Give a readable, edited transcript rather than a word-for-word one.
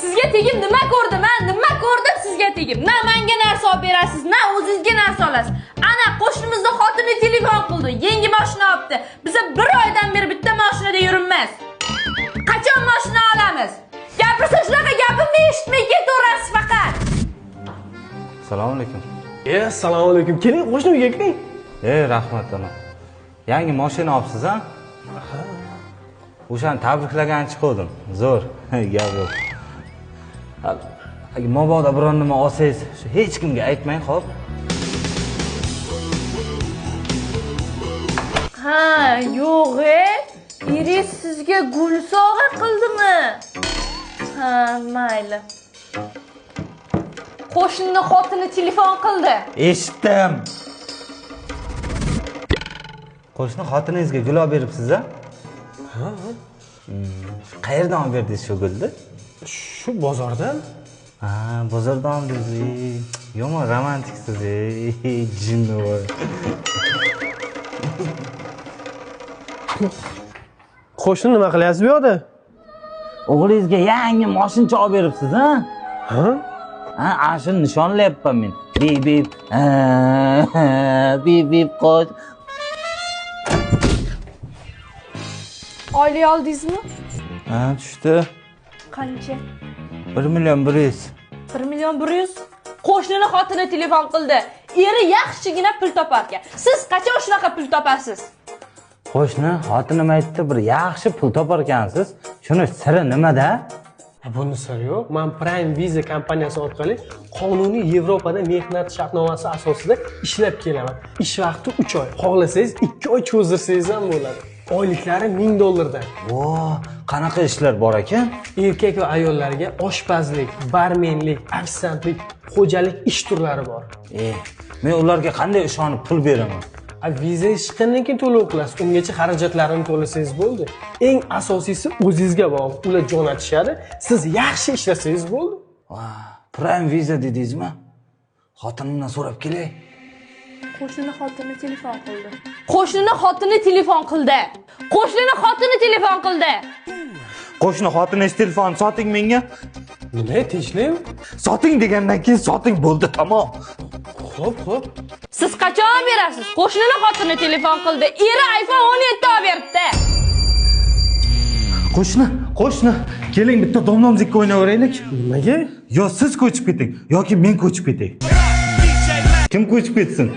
Sizga tegib nima ko'rdim, ha? Nima ko'rdim sizga tegib? Na menga narsa olib berasiz, na o'zingizga narsa olasiz. Ana qo'shnimizning xotini telefon qildi, yangi mashina olibdi. Biza 1 oydan beri bitta mashinada yuribmiz. Qachon mashina olamiz? Gapirsa shunaqa gapimni eshitmay ketaverasiz faqat. Assalomu alaykum. Assalomu alaykum. Keling, qo'shni uyga kiring. Rahmat ana. Yangi mashina olibsiz, ha? O'shani tabriklagan chiqdim. Zo'r. Gap yo'q. Mabodo biron nima olsangiz, hech kimga aytmang, xo'p? Ha, yo'q-e. Iris sizga gul sovg'a qildimi? Ha, mayli. Qo'shnining xotini telefon qildi. Eshitdim. Qo'shni xotiningizga gul olib beribsiz, ha? Ha. Qayerdan olib berdingiz shu gulni? Shu bozordan. Ha, bozordan oldingiz. Yomon romantiksiz, jinnivoy. Qo'shni nima qilyapsiz bu yoqda? O'g'lingizga yangi mashina olib beribsiz, ha? Ha? Ha, shuni nishonlayapman men. Bip bip qo'sh. Oylik oldingizmi? Ha, tushdi. Qancha? 1 million 100. 1 million 100. Qo'shnining xotini telefon qildi. Eri yaxshigina pul topar ekan. Siz qachon shunaqa pul topasiz? Qo'shni xotinim aytdi, bir yaxshi pul topar ekansiz. Shuni siri nimada? Buni siri yo'q. Men Prime Visa kompaniyasi orqali qonuniy Yevropada mehnat shartnomasi asosida ishlab kelaman. Ish vaqti 3 oy. Xohlasangiz 2 oy cho'zdirsangiz ham bo'ladi. Oyliklari $1000 dan. Voh, qanaqa ishlar bor ekan? Erkak va ayollarga oshpazlik, barmenlik, ofitsiantlik, xo'jalik ish turlari bor. Men ularga qanday ishonib pul beraman? Viza chiqqandan keyin to'lov qilasiz. Ungacha xarajatlarini to'lasangiz bo'ldi. Eng asosiysi o'zingizga bog'liq. Ular jo'natishadi. Siz yaxshi ishlasangiz bo'ldi. Prime Visa dedingizmi? Xotinimdan so'rab kelay. Qo'shnining xotini telefon qildi. Qo'shnining xotini telefon qildi. Qo'shnining xotini telefon qildi. Qo'shni xotiningiz telefon soting menga. Nima tinchlik? Soting degandan keyin soting bo'ldi, tamom. Xo'p. Siz qachon berasiz? Qo'shnining xotini telefon qildi. Eri iPhone 17 olib beribdi. Qo'shni, keling bitta domnomzikka o'ynaveraylik. Nimaga? Yo siz ko'chib keting yoki men ko'chib ketay. Kim ko'chib ketsin?